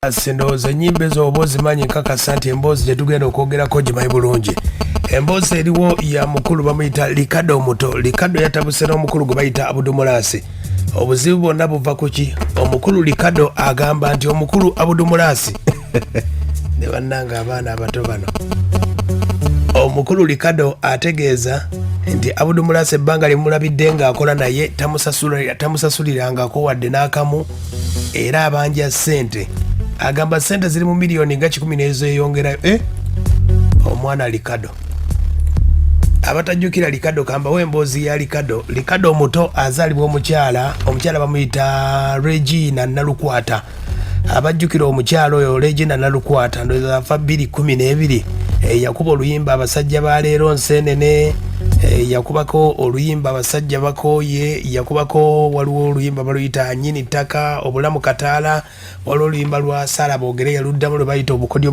Sindowooza ennyimba ezo oba ozimanyi nkakasa nti emboozi gye tugenda okwogerako gimanyi bulungi. Emboozi eriwo ya mukulu bamuyita RICARDO omuto. RICARDO yatabuse n'omukulu gwe bayita ABDUL. Obuzibu bwonna buva ku ki? Omukulu RICARDO agamba nti omukulu ABDUL ne bannanga abaana abato bano. Omukulu RICARDO ategeeza nti ABDUL ebbanga limulabidde ng'akola naye tamusasulirangako wadde n'akamu era abanja ssente. Agamba sente ziri mu miliyoni nga 10 n'ezeeyongerayo. Omwana RICARDO abatajjukira RICARDO kambawo emboozi ya RICARDO omuto azaalibwa omukyala bamuyita Regina Nalukwata. Abajjukira omukyala oyo Regina Nalukwata ndowooza afa 2012 yakuba oluyimba abasajja ba leero nseenene, yakubako oluyimba abasajja bakooye, yakubako waliwo oluyimba baluyita nnyini ttaka, obulamu kataala, waliwo oluyimba lwa Sara Boogere yaluddamu lwe bayita obukodyo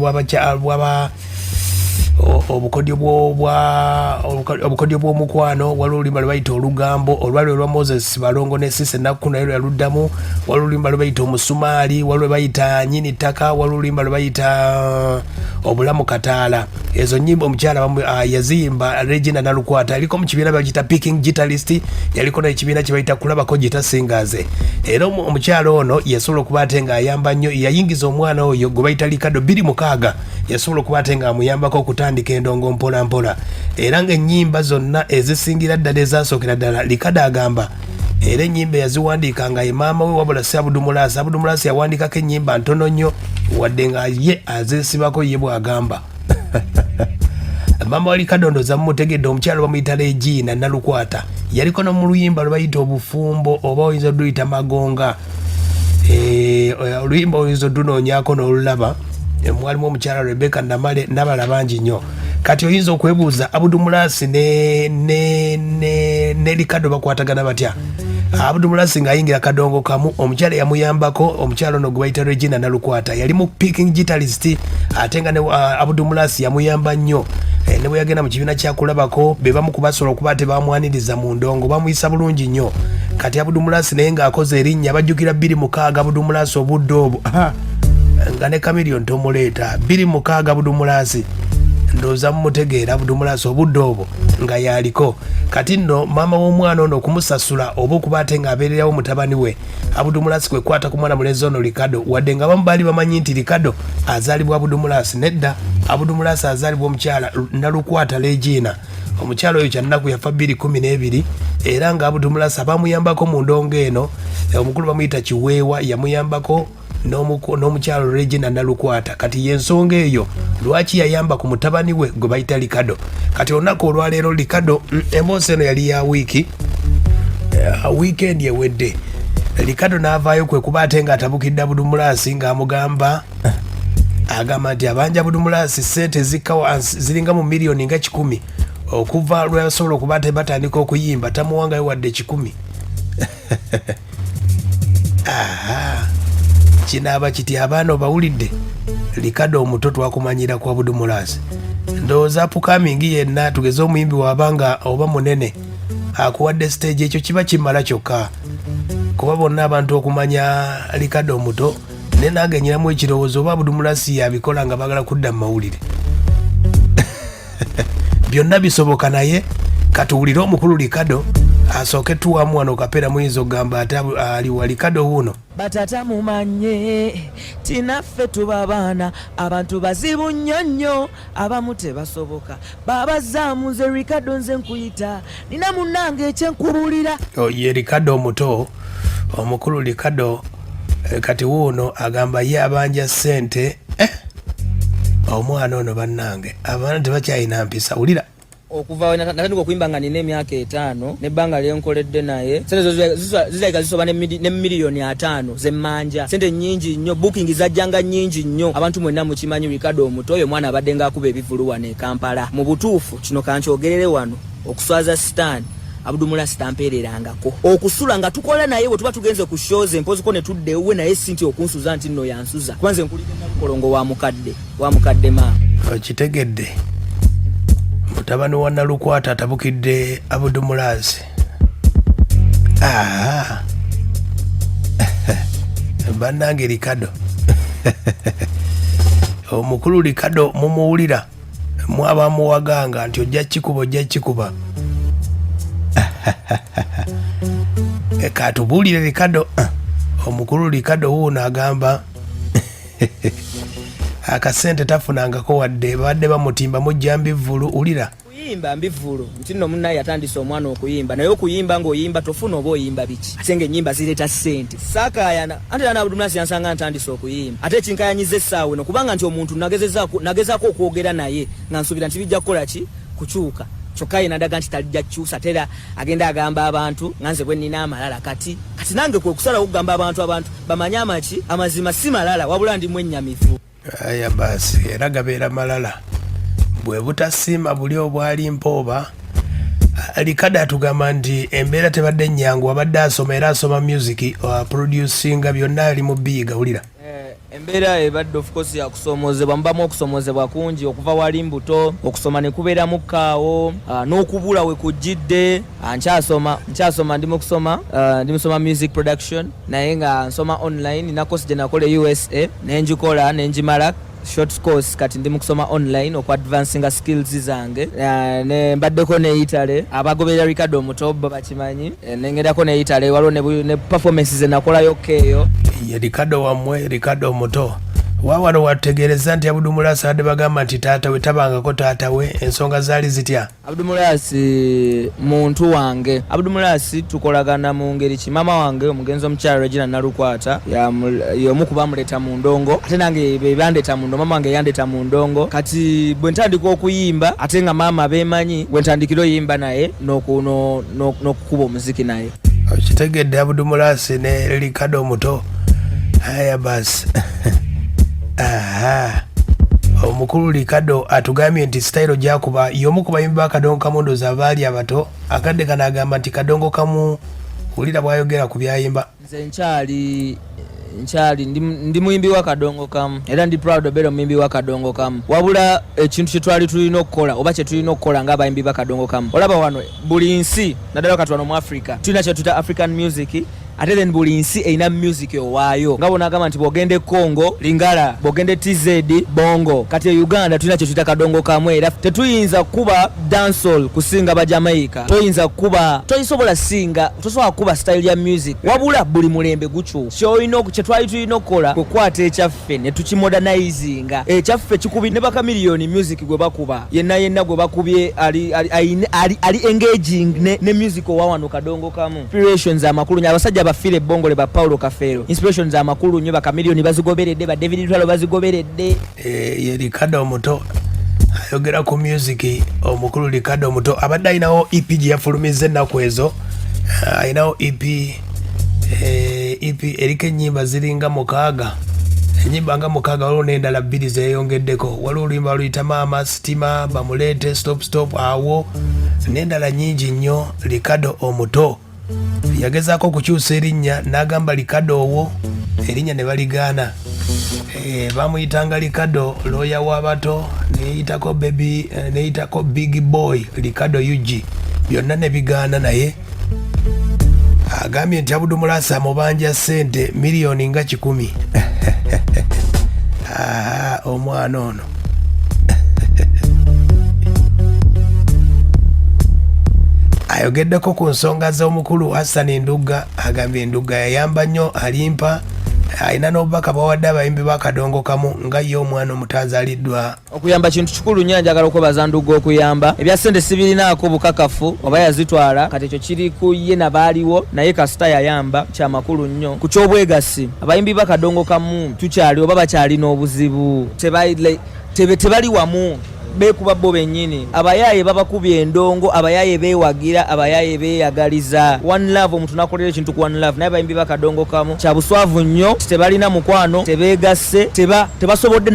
bw'omukwano, waliwo oluyimba lwe bayita olugambo, olwali olwa Moses Balongo ne Sise Nakku naye yaluddamu, waliwo oluyimba lwe bayita omusumaali, waliwo lwe bayita nnyini ttaka, waliwo oluyimba lwe bayita obulamu kataala. Ezo nnyimba omukyala yaziyimba Regina Nalukwata. Aliko mu kibiina bakiyita picking guitarist, yaliko n'ekibiina kye bayita kulabako gita singers. Era omukyala ono yasobola okuba ate ng'ayamba nnyo, yayingiza omwana oyo gwe bayita RICARDO 26 yasobola okuba ate ng'amuyambako okutandika endongo mpola mpola. Era ng'ennyimba zonna ezisingira ddala ezasookera ddala RICARDO agamba era ennyimba yaziwandiika nga ye maama we wabula si ABDUL. ABDUL yawandiikako ennyimba ntono nnyo wadde nga ye azeesibako ye bw'agamba. Mama wa RICARDO ndowooza mumutegedde omukyalo bamuyita Regina Nalukwata. Yaliko no mu luyimba lwe bayita obufumbo oba oyinza odduyita magonga. Oluyimba oyinza oddunoonyaako n'olulaba. Mwalimu omukyala Rebecca Namale n'abala bangi nnyo. Kati oyinza okwebuuza ABDUL ne RICARDO bakwatagana batya? ABDUL ng'ayingira kadongo kamu, omukyala yamuyambako, omukyala ono gwe bayita Regina Nalukwata yali mu picking guitarist ate nga ne ABDUL yamuyamba nnyo. Ne bwe yagenda mu kibiina kyakulabako be bamu kubasobola okuba tebamwaniriza mu ndongo bamuyisa bulungi nnyo. Kati ABDUL naye ng'akoze erinnya bajjukira 26 ABDUL obudde obwo nga ne Chameleon tomuleeta 26 ABDUL ndowooza mumutegeera ABDUL obudde obwo nga yaliko. Kati nno maama w'omwana ono okumusasula oba okuba ate ng'abeererawo mutabani we ABDUL kwe kwata ku mwana mulenzi ono RICARDO wadde nga bamu baali bamanyi nti RICARDO azaalibwa ABDUL. Nedda, ABDUL azaalibwa omukyala Nalukwata Regina. Omukyala oyo kyannaku yafa 2012 era nga ABDUL abamuyambako mu ndongo eno omukulu bamuyita Kiweewa yamuyambako n'omukyalo Regina Nalukwata. Kati yensonga eyo lwaki yayamba ku mutabani we gwe bayita RICARDO. Kati olunaku olwaleero RICARDO emboozi eno yali ya wiiki weekend ewedde RICARDO n'avaayo kwe kuba ate ng'atabukidde ABDUL ng'amugamba agamba nti abanja ABDUL ssente ziringa mu miliyoni nga 10 okuva lwasobola okuba ate batandika okuyimba tamuwangayo wadde 10. Kinaaba kiti abaana bawulidde RICARDO omuto twakumanyira ku ABDUL. Ndowooza upcoming yenna tugeze omuyimbi wabanga oba munene akuwadde stage ekyo kiba kimala kyokka kuba bonna abantu okumanya RICARDO omuto ne nagenyeramu ekirowoozo oba ABDUL yabikola nga bagala kudda mu mawulire. Byonna bisoboka naye katuwulire omukulu RICARDO asooke tuwamu wano kapeera muyinza okugamba ate aliwa RICARDO wuno. Batata mumanye tinaffe tuba abaana abantu bazibu nnyo abamu tebasoboka babazaamu nze RICARDO nze nkuyita nina munnange ekyenkubuulira. Ye RICARDO omuto omukulu RICARDO kati wuuno agamba ye abanja ssente. Omwana ono bannange abaana tebakyalina mpisa. Wulira okuva natandika okuyimba nga nina emyaka 5 nebbanga lyenkoledde naye sente zizalika zisoba ne miliyoni 5 zemmanja. Sente nnyingi nnyo, booking zajjanga nnyingi nnyo. Abantu mwenna mukimanyi RICARDO omuto oyo mwana abadde ng'akuba ebivulu wano e Kampala. Mu butuufu kino kankyogerere wano okuswaza sitaani ABDUL tampeererangako okusula nga tukola naye bwe tuba tugenze ku shows empoziko ne tudde uwe naye sinti okunsuza nti nno yansuza kwanze nkulidde nakolongo wa mukadde ma okitegedde. Mutabani wa Nalukwata atabukidde ABDUL. Bannange RICARDO omukulu Ricardo mumuwulira mwaba muwaganga nti ojja kikuba katubuulire Ricardo omukulu Ricardo wuuno agamba akasente tafunangako wadde badde bamutimba mujja mbivulu ulira kuyimba mbivulu nti nno munnaye yatandise omwana okuyimba naye okuyimba ng'oyimba tofuna oba oyimba biki ate ng'ennyimba zireeta ssente saakayana ate yana abudumulasi yansanga ntandise okuyimba ate ekinkayanyiza essaawa eno kubanga nti omuntu nagezaako okwogera naye nga nsuubira nti bijja kukola ki kukyuka kyokka ye nadaga nti talijja kukyusa tera agenda agamba abantu nga nze bwe nnina amalala kati nange kwe kusalawo okugamba abantu bamanye amazima si malala wabula ndimu ennyamivu. Aya basi era gabeera malala bwe butasima buli obwali mpooba. Ricardo atugamba nti embeera tebadde nnyangu abadde asoma era asoma music producinga byonna ali mu biyiga wulira embeera ebadde of course yakusomozebwa mubamu okusomozebwa kungi okuva wali mbuto okusoma ne kubeeramu kaawo n'okubula we kujjidde nkyasoma ndimusoma music production naye nga nsoma online na course gye nakola USA nenjikola nenjimala short course kati ndi mukusoma online okwa advancing skills zange ne mbaddeko ne Italy abagoberera Ricardo omuto bakimanyi nengerako ne Italy waliwo ne performances nakolayo keyo ye Ricardo wamwe Ricardo omuto wawano wategereza nti Abudumulasi adde bagamba nti taata we tabangako taata we ensonga zaali zitya. Abudumulasi muntu wange Abudumulasi tukolagana mu ngeri ki mama wange omugenzi omukyala Regina Nalukwata y'omu ku bamuleta mu ndongo ate nange be bandeta mu ndongo mama wange yandeta mu ndongo kati bwe ntandika okuyimba ate nga mama bemanyi bwe ntandikira oyimba naye n'okukuba omuziki naye. Kitegedde Abudumulasi ne Ricardo omuto aya basi omukulu Ricardo atugambye nti style gyakuba y'omu ku bayimbi ba Kadongo Kamu ndowooza abaali abato akadde kano agamba nti Kadongo Kamu wulira bw'ayogera ku byayimba. Nze nkyali ndi muyimbi wa Kadongo Kamu era ndi proud obeera omuyimbi wa Kadongo Kamu wabula ekintu kye twali tulina okukola oba kye tulina okukola ng'abayimbi ba Kadongo Kamu olaba wano buli nsi naddala kati wano mu Africa tulina kye tuta African music ate then buli nsi erina music owaayo nga bonagamba nti bwogende Congo Lingala bwogende TZ Bongo kati Uganda tulina kye tuyita Kadongo Kamu era tetuyinza kuba dancehall kusinga ba Jamaica toyisobola tosobola kuba style ya music wabula buli mulembe gukyuka kye twali tulina okukola kukwata ekyaffe ne tukimodernizinga ekyaffe kikubi ne bakamiliyoni music gwe bakuba yenna gwe bakubye ali engaging ne music owawano Kadongo Kamu inspirations amakulu nya abasajja bafire bongo le ba Paulo Kafero inspirations amakulu nnyo bakamiliyoni bazigoberedde ba David Lutalo bazigoberedde ye Ricardo omuto ayogera ku music omukulu Ricardo omuto abadde ayinawo EP gye yafulumiza ennaku ezo ayinawo EP eriko ennyimba ziringa mukaaga ennyimba nga mukaaga waliwo n'endala bbiri zeeyongeddeko waliwo oluyimba luyita Maama Sitima Bamuleete Stop awo n'endala nnyingi nnyo. Ricardo omuto yagezaako okukyusa erinnya n'agamba Ricardo owo erinnya ne baligaana bamuyitanga Ricardo looya w'abato neyitako Big Boy Ricardo UG byonna ne bigaana naye agambye nti Abudumulasi amubanja ssente miliyoni nga 100 omwana ono ayogeddeko ku nsonga z'omukulu Hassan Ndugga agambye Ndugga yayamba nnyo alimpa alina n'obubaka bwawadde abayimbi ba Kadongo Kamu nga ye omwana omutazaaliddwa okuyamba kintu kikulu nnyo njagala okwebaza Ndugga okuyamba ebya ssente sibirinaako bukakafu oba yazitwala kati ekyo kiri ku ye nabaaliwo naye kasita yayamba kyamakulu nnyo ku ky'obwegassi abayimbi ba Kadongo Kamu tukyali oba bakyalina obuzibu tebali wamu bekuba bo bennyini abayaye babakubye endongo abayaye bewagira abayaye beyagaliza one love omuntu nakolera ekintu ku one love naye bayimbi ba Kadongo Kamu kya buswavu nnyo tebalina mukwano tebegasse tebasobodde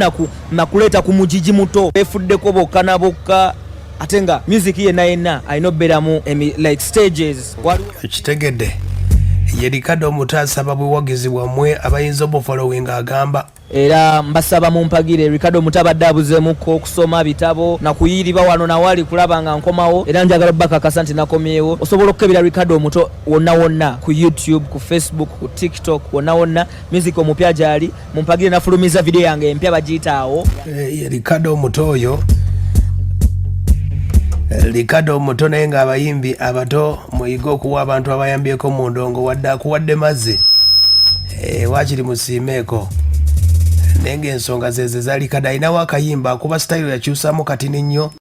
nakuleeta ku mujiji muto befuddeko bokka na bokka ate nga music yenna alina obeeramu like stages kitegedde ye RICARDO OMUTO asaba buwagizi bwammwe abayinza obufollowing agamba era mbasaba mumpagire RICARDO OMUTO abadde abuzeemuko okusoma bitabo na kuyiriba wano nawali kulaba nga nkomawo era njagala bakakasa nti nakomyewo osobola okukebera RICARDO OMUTO wonna wonna ku YouTube ku Facebook ku TikTok wonna wonna music omupya gyali mumpagire nafulumiza video yange empya bagiyitaawo ye RICARDO OMUTO oyo RICARDO OMUTO naye nga abayimbi abato muyiga okuwa abantu abayambyeko mu ndongo wadde akuwadde mazzi wakiri musiimeeko naye ng'ensonga zeeze za RICARDO alinawo akayimba akuba sitayiro yakyusamu katini nnyo